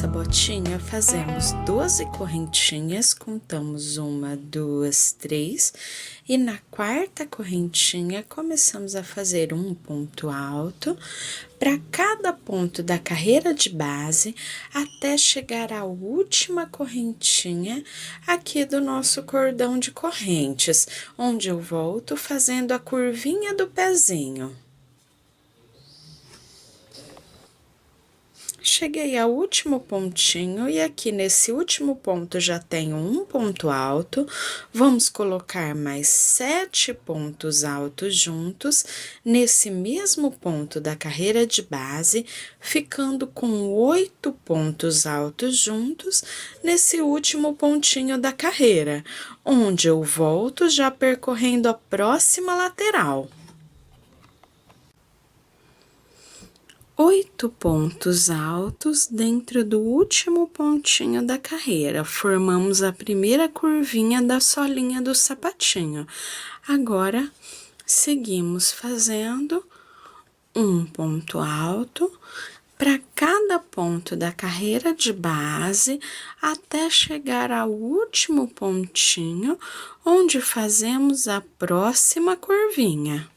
nossa botinha, fazemos 12 correntinhas, contamos 1, 2, 3, e na quarta correntinha começamos a fazer um ponto alto para cada ponto da carreira de base até chegar à última correntinha aqui do nosso cordão de correntes, onde eu volto fazendo a curvinha do pezinho. Cheguei ao último pontinho e aqui nesse último ponto já tenho um ponto alto. Vamos colocar mais 7 pontos altos juntos nesse mesmo ponto da carreira de base, ficando com 8 pontos altos juntos nesse último pontinho da carreira, onde eu volto já percorrendo a próxima lateral. 8 pontos altos dentro do último pontinho da carreira, formamos a primeira curvinha da solinha do sapatinho. Agora, seguimos fazendo um ponto alto para cada ponto da carreira de base, até chegar ao último pontinho, onde fazemos a próxima curvinha.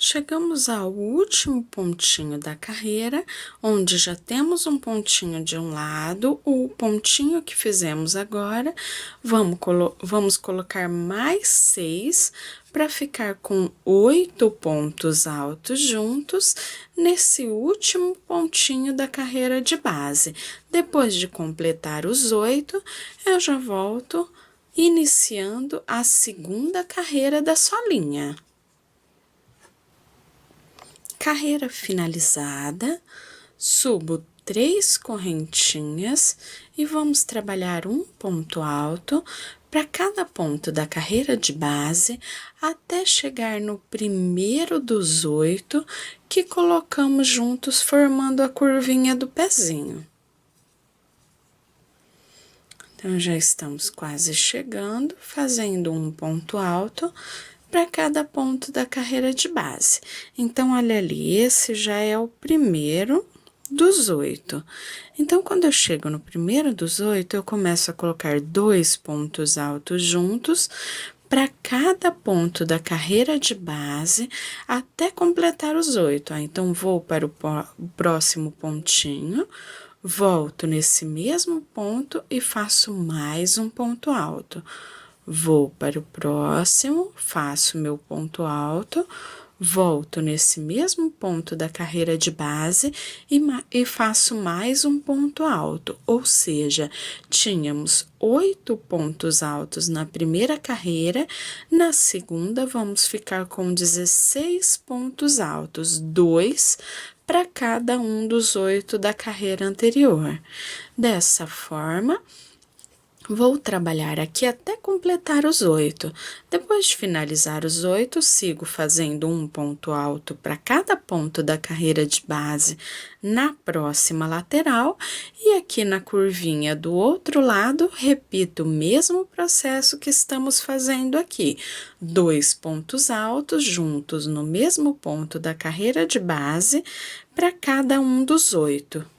Chegamos ao último pontinho da carreira, onde já temos um pontinho de um lado, o pontinho que fizemos agora, vamos colocar mais 6 para ficar com 8 pontos altos juntos nesse último pontinho da carreira de base. Depois de completar os 8, eu já volto iniciando a segunda carreira da solinha. Carreira finalizada, subo 3 correntinhas e vamos trabalhar um ponto alto para cada ponto da carreira de base até chegar no primeiro dos 8 que colocamos juntos formando a curvinha do pezinho. Então, já estamos quase chegando, fazendo um ponto alto para cada ponto da carreira de base. Então, olha ali, esse já é o primeiro dos 8. Então, quando eu chego no primeiro dos 8, eu começo a colocar 2 pontos altos juntos para cada ponto da carreira de base até completar os 8. Então, vou para o próximo pontinho, volto nesse mesmo ponto e faço mais um ponto alto. Vou para o próximo, faço meu ponto alto, volto nesse mesmo ponto da carreira de base e faço mais um ponto alto, ou seja, tínhamos 8 pontos altos na primeira carreira, na segunda vamos ficar com 16 pontos altos, 2 para cada um dos 8 da carreira anterior. Dessa forma, vou trabalhar aqui até completar os 8. Depois de finalizar os 8, sigo fazendo um ponto alto para cada ponto da carreira de base na próxima lateral e aqui na curvinha do outro lado, repito o mesmo processo que estamos fazendo aqui. 2 pontos altos juntos no mesmo ponto da carreira de base para cada um dos 8.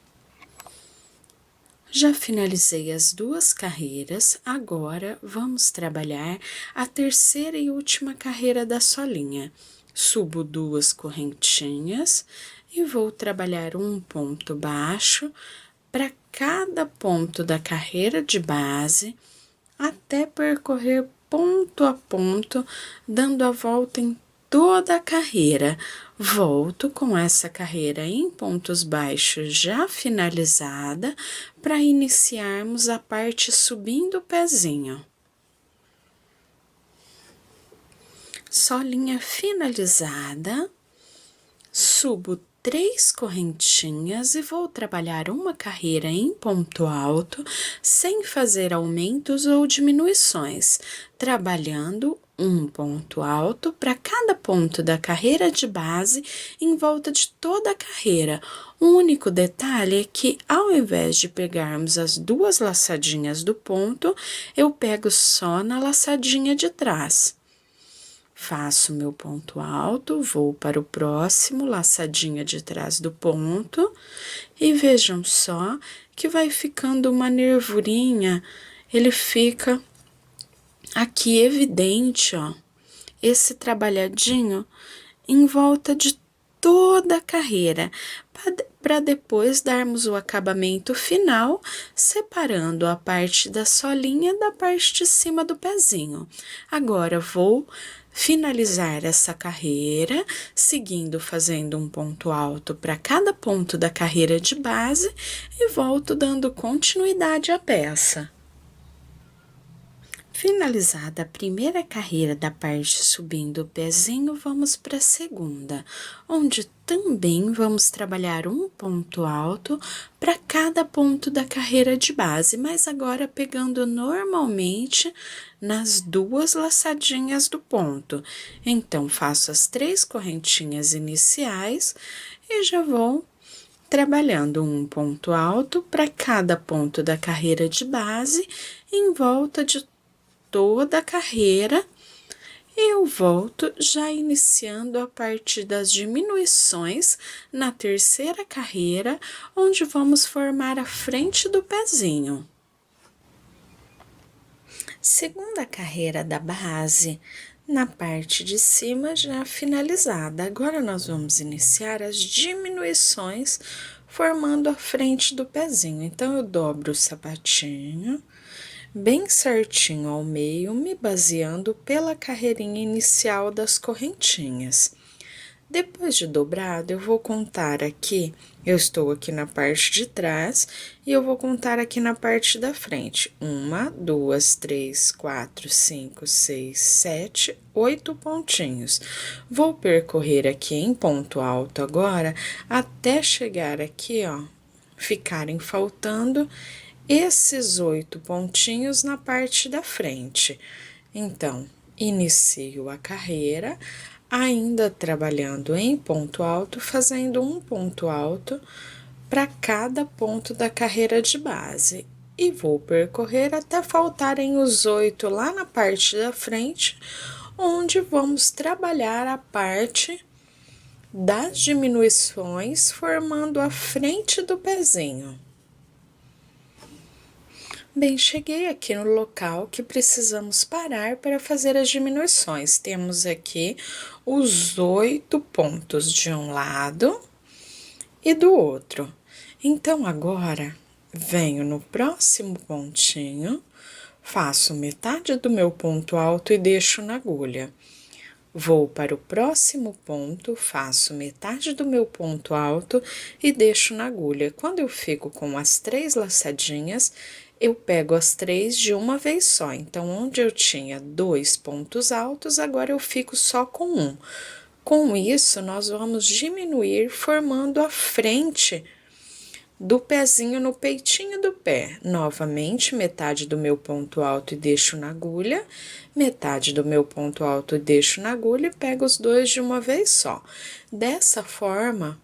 Já finalizei as 2 carreiras, agora vamos trabalhar a terceira e última carreira da solinha. Subo 2 correntinhas e vou trabalhar um ponto baixo para cada ponto da carreira de base, até percorrer ponto a ponto, dando a volta em toda a carreira. Volto com essa carreira em pontos baixos já finalizada para iniciarmos a parte subindo o pezinho. Solinha finalizada, subo 3 correntinhas e vou trabalhar uma carreira em ponto alto, sem fazer aumentos ou diminuições, trabalhando um ponto alto para cada ponto da carreira de base em volta de toda a carreira. O único detalhe é que, ao invés de pegarmos as 2 laçadinhas do ponto, eu pego só na laçadinha de trás. faço meu ponto alto, vou para o próximo, laçadinha de trás do ponto, e vejam só que vai ficando uma nervurinha, ele fica aqui evidente, ó, esse trabalhadinho em volta de toda a carreira, para depois darmos o acabamento final, separando a parte da solinha da parte de cima do pezinho. Agora, vou finalizar essa carreira, seguindo fazendo um ponto alto para cada ponto da carreira de base e volto dando continuidade à peça. Finalizada a primeira carreira da parte subindo o pezinho, vamos para a segunda, onde também vamos trabalhar um ponto alto para cada ponto da carreira de base, mas agora pegando normalmente nas duas laçadinhas do ponto. Então, faço as 3 correntinhas iniciais e já vou trabalhando um ponto alto para cada ponto da carreira de base em volta de toda a carreira, eu volto já iniciando a partir das diminuições na terceira carreira, onde vamos formar a frente do pezinho. Segunda carreira da base, na parte de cima já finalizada. Agora, nós vamos iniciar as diminuições formando a frente do pezinho. Então, eu dobro o sapatinho bem certinho ao meio, me baseando pela carreirinha inicial das correntinhas. Depois de dobrado, eu vou contar aqui, eu estou aqui na parte de trás, e eu vou contar aqui na parte da frente. 1, 2, 3, 4, 5, 6, 7, 8 pontinhos. Vou percorrer aqui em ponto alto agora, até chegar aqui, ó, ficarem faltando esses 8 pontinhos na parte da frente. Então, inicio a carreira, ainda trabalhando em ponto alto, fazendo um ponto alto para cada ponto da carreira de base. E vou percorrer até faltarem os 8 lá na parte da frente, onde vamos trabalhar a parte das diminuições, formando a frente do pezinho. Bem, cheguei aqui no local que precisamos parar para fazer as diminuições. Temos aqui os 8 pontos de um lado e do outro. Então, agora, venho no próximo pontinho, faço metade do meu ponto alto e deixo na agulha. Vou para o próximo ponto, faço metade do meu ponto alto e deixo na agulha. Quando eu fico com as 3 laçadinhas, eu pego as 3 de uma vez só. Então, onde eu tinha 2 pontos altos, agora eu fico só com um. Com isso, nós vamos diminuir, formando a frente do pezinho no peitinho do pé. Novamente, metade do meu ponto alto e deixo na agulha, metade do meu ponto alto e deixo na agulha e pego os 2 de uma vez só. Dessa forma,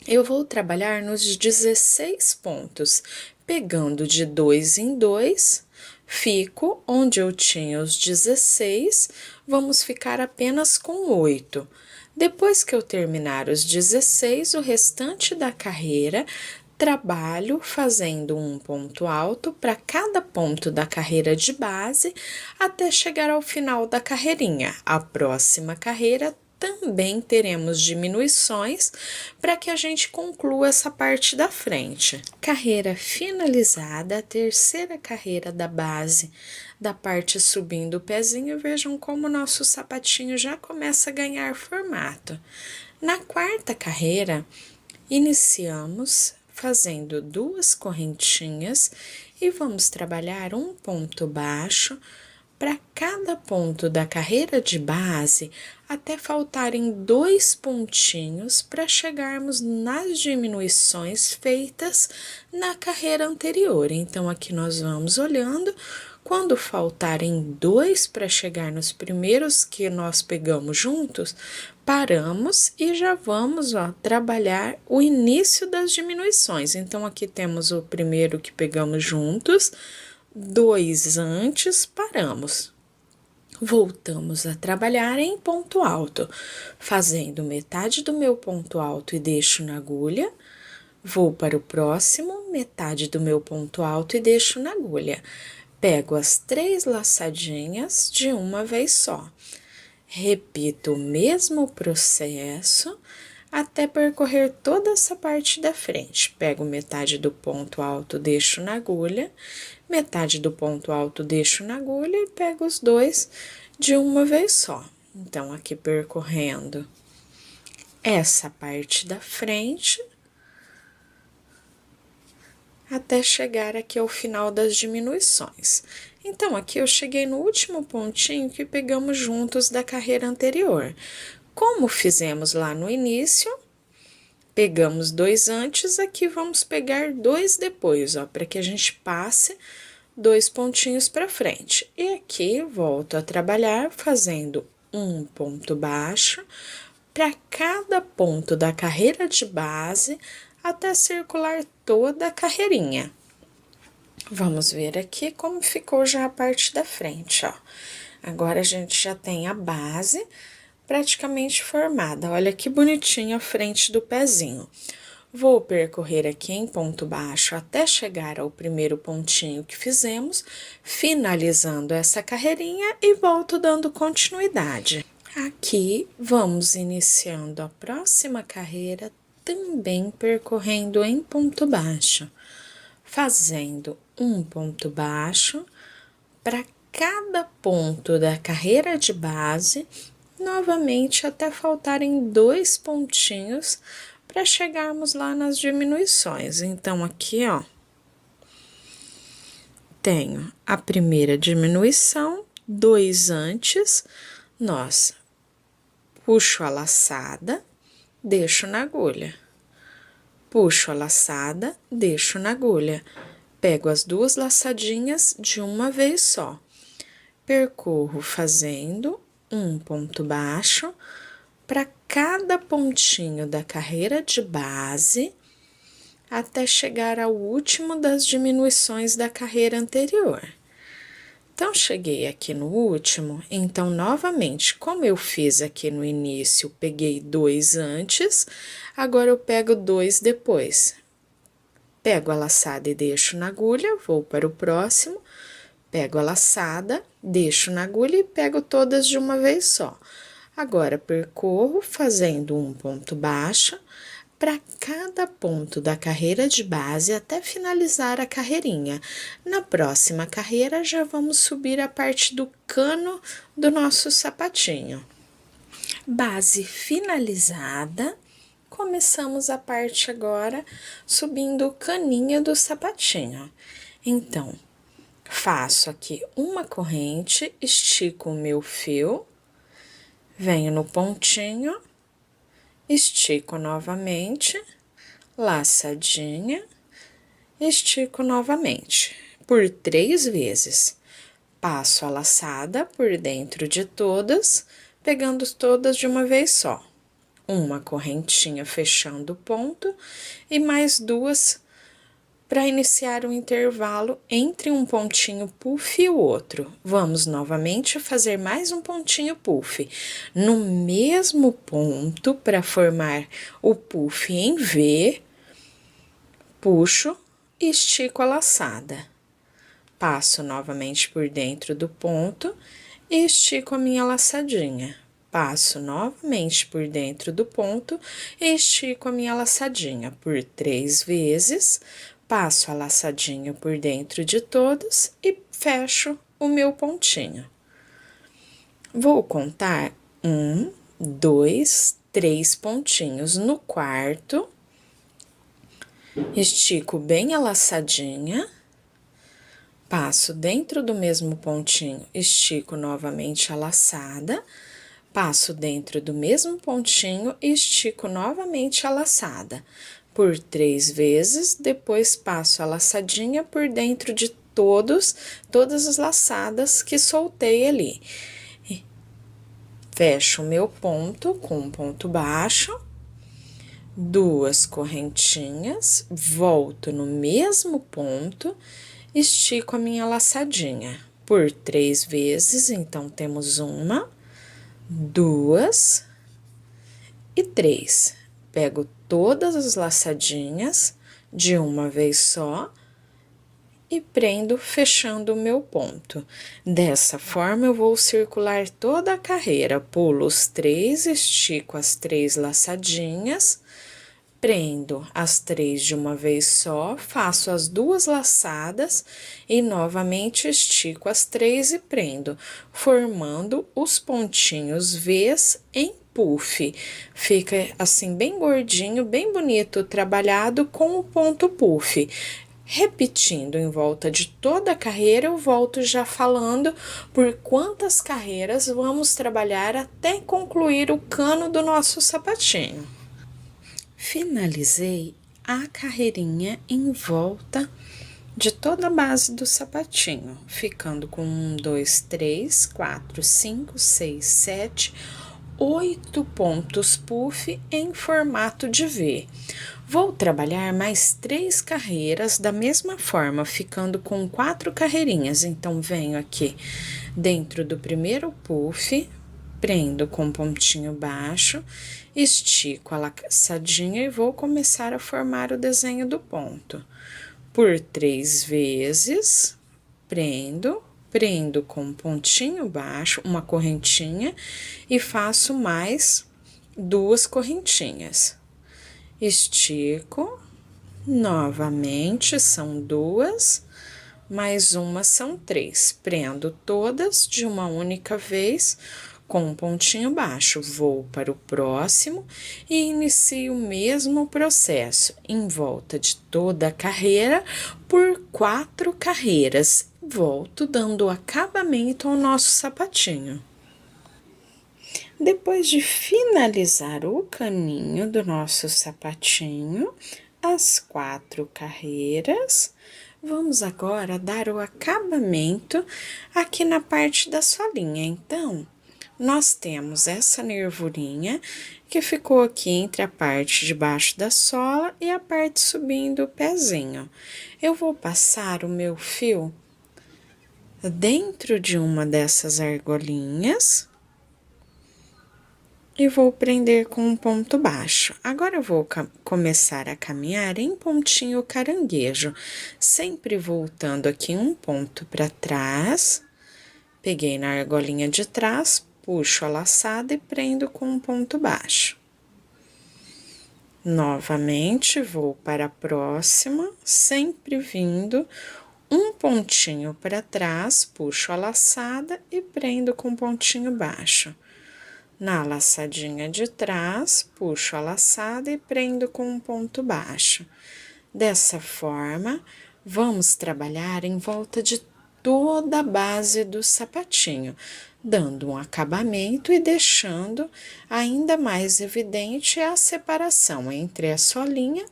eu vou trabalhar nos 16 pontos, pegando de 2 em 2, fico onde eu tinha os 16, vamos ficar apenas com 8. Depois que eu terminar os 16, o restante da carreira, trabalho fazendo um ponto alto para cada ponto da carreira de base até chegar ao final da carreirinha. A próxima carreira também teremos diminuições para que a gente conclua essa parte da frente. Carreira finalizada, a terceira carreira da base da parte subindo o pezinho, vejam como o nosso sapatinho já começa a ganhar formato. Na quarta carreira, iniciamos fazendo 2 correntinhas e vamos trabalhar um ponto baixo para cada ponto da carreira de base, até faltarem 2 pontinhos para chegarmos nas diminuições feitas na carreira anterior. Então, aqui nós vamos olhando, quando faltarem 2 para chegar nos primeiros que nós pegamos juntos, paramos e já vamos, ó, trabalhar o início das diminuições. Então, aqui temos o primeiro que pegamos juntos, 2 antes, paramos. Voltamos a trabalhar em ponto alto, fazendo metade do meu ponto alto e deixo na agulha. Vou para o próximo, metade do meu ponto alto e deixo na agulha. Pego as 3 laçadinhas de uma vez só. Repito o mesmo processo até percorrer toda essa parte da frente. Pego metade do ponto alto, deixo na agulha, metade do ponto alto, deixo na agulha e pego os dois de uma vez só. Então, aqui percorrendo essa parte da frente, até chegar aqui ao final das diminuições. Então, aqui eu cheguei no último pontinho que pegamos juntos da carreira anterior. Como fizemos lá no início, pegamos 2 antes, aqui vamos pegar 2 depois, ó, para que a gente passe 2 pontinhos para frente. E aqui, volto a trabalhar fazendo um ponto baixo para cada ponto da carreira de base, até circular toda a carreirinha. Vamos ver aqui como ficou já a parte da frente, ó. Agora, a gente já tem a base praticamente formada. Olha que bonitinha a frente do pezinho. Vou percorrer aqui em ponto baixo até chegar ao primeiro pontinho que fizemos, finalizando essa carreirinha e volto dando continuidade. Aqui, vamos iniciando a próxima carreira, também percorrendo em ponto baixo, fazendo um ponto baixo para cada ponto da carreira de base, novamente até faltarem 2 pontinhos para chegarmos lá nas diminuições. Então, aqui, ó, tenho a primeira diminuição, 2 antes, nossa, puxo a laçada, deixo na agulha. Puxo a laçada, deixo na agulha. Pego as 2 laçadinhas de uma vez só. Percorro fazendo um ponto baixo para cada pontinho da carreira de base, até chegar ao último das diminuições da carreira anterior. Então, cheguei aqui no último, então, novamente, como eu fiz aqui no início, peguei 2 antes, agora eu pego 2 depois. Pego a laçada e deixo na agulha, vou para o próximo, pego a laçada, deixo na agulha e pego todas de uma vez só. Agora, percorro fazendo um ponto baixo para cada ponto da carreira de base até finalizar a carreirinha. Na próxima carreira, já vamos subir a parte do cano do nosso sapatinho. Base finalizada, começamos a parte agora subindo o caninho do sapatinho. Então, faço aqui uma corrente, estico o meu fio, venho no pontinho, estico novamente, laçadinha, estico novamente, por 3 vezes. Passo a laçada por dentro de todas, pegando todas de uma vez só. Uma correntinha fechando o ponto e mais 2 para iniciar o intervalo entre um pontinho puff e o outro. Vamos novamente fazer mais um pontinho puff. No mesmo ponto, para formar o puff em V, puxo e estico a laçada. Passo novamente por dentro do ponto e estico a minha laçadinha. Passo novamente por dentro do ponto e estico a minha laçadinha por 3 vezes. Passo a laçadinha por dentro de todos e fecho o meu pontinho. Vou contar 1, 2, 3 pontinhos. No quarto, estico bem a laçadinha, passo dentro do mesmo pontinho, estico novamente a laçada, passo dentro do mesmo pontinho e estico novamente a laçada por 3 vezes, depois passo a laçadinha por dentro de todas as laçadas que soltei ali. Fecho o meu ponto com um ponto baixo, 2 correntinhas, volto no mesmo ponto, estico a minha laçadinha por 3 vezes, então temos 1, 2 e 3. Pego todas as laçadinhas de uma vez só e prendo fechando o meu ponto. Dessa forma, eu vou circular toda a carreira, pulo os 3, estico as 3 laçadinhas, prendo as 3 de uma vez só, faço as 2 laçadas e novamente estico as 3 e prendo, formando os pontinhos V's em puff. Fica assim bem gordinho, bem bonito, trabalhado com o ponto puff. Repetindo em volta de toda a carreira, eu volto já falando por quantas carreiras vamos trabalhar até concluir o cano do nosso sapatinho. Finalizei a carreirinha em volta de toda a base do sapatinho, ficando com 1, 2, 3, 4, 5, 6, 7, 8 pontos puff em formato de V. Vou trabalhar mais 3 carreiras da mesma forma, ficando com 4 carreirinhas. Então, venho aqui dentro do primeiro puff, prendo com pontinho baixo, estico a laçadinha e vou começar a formar o desenho do ponto. Por 3 vezes, prendo com pontinho baixo, uma correntinha, e faço mais 2 correntinhas. Estico, novamente, são 2, mais uma são 3. Prendo todas de uma única vez com um pontinho baixo. Vou para o próximo e inicio o mesmo processo em volta de toda a carreira por 4 carreiras. Volto dando acabamento ao nosso sapatinho. Depois de finalizar o caninho do nosso sapatinho, as 4 carreiras, vamos agora dar o acabamento aqui na parte da solinha. Então, nós temos essa nervurinha que ficou aqui entre a parte de baixo da sola e a parte subindo o pezinho. Eu vou passar o meu fio dentro de uma dessas argolinhas e vou prender com um ponto baixo. Agora, eu vou começar a caminhar em pontinho caranguejo, sempre voltando aqui um ponto para trás. Peguei na argolinha de trás, puxo a laçada e prendo com um ponto baixo. Novamente, vou para a próxima, sempre vindo um pontinho para trás, puxo a laçada e prendo com um pontinho baixo. Na laçadinha de trás, puxo a laçada e prendo com um ponto baixo. Dessa forma, vamos trabalhar em volta de toda a base do sapatinho, dando um acabamento e deixando ainda mais evidente a separação entre a solinha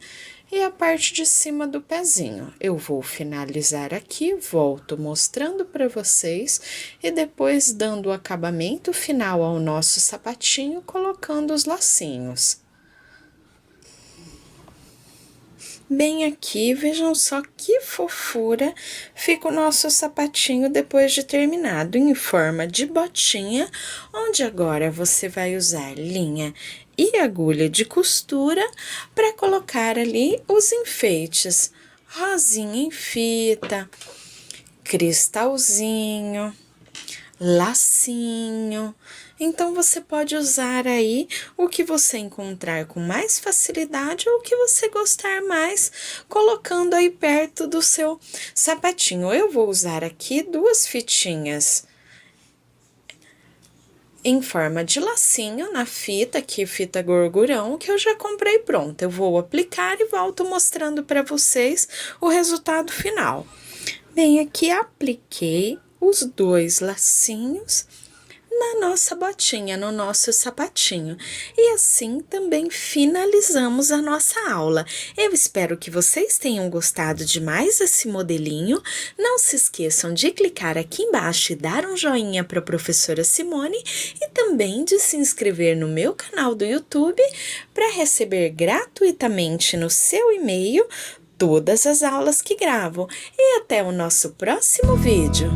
e a parte de cima do pezinho. Eu vou finalizar aqui, volto mostrando para vocês e depois dando o acabamento final ao nosso sapatinho, colocando os lacinhos. Bem aqui, vejam só que fofura fica o nosso sapatinho depois de terminado, em forma de botinha, onde agora você vai usar linha e agulha de costura para colocar ali os enfeites, rosinha em fita, cristalzinho, lacinho. Então, você pode usar aí o que você encontrar com mais facilidade ou o que você gostar mais, colocando aí perto do seu sapatinho. Eu vou usar aqui 2 fitinhas em forma de lacinho na fita, aqui fita gorgurão, que eu já comprei pronta. Eu vou aplicar e volto mostrando para vocês o resultado final. Bem, aqui apliquei os 2 lacinhos na nossa botinha, no nosso sapatinho. E assim também finalizamos a nossa aula. Eu espero que vocês tenham gostado de mais esse modelinho. Não se esqueçam de clicar aqui embaixo e dar um joinha para a professora Simone e também de se inscrever no meu canal do YouTube para receber gratuitamente no seu e-mail todas as aulas que gravo. E até o nosso próximo vídeo!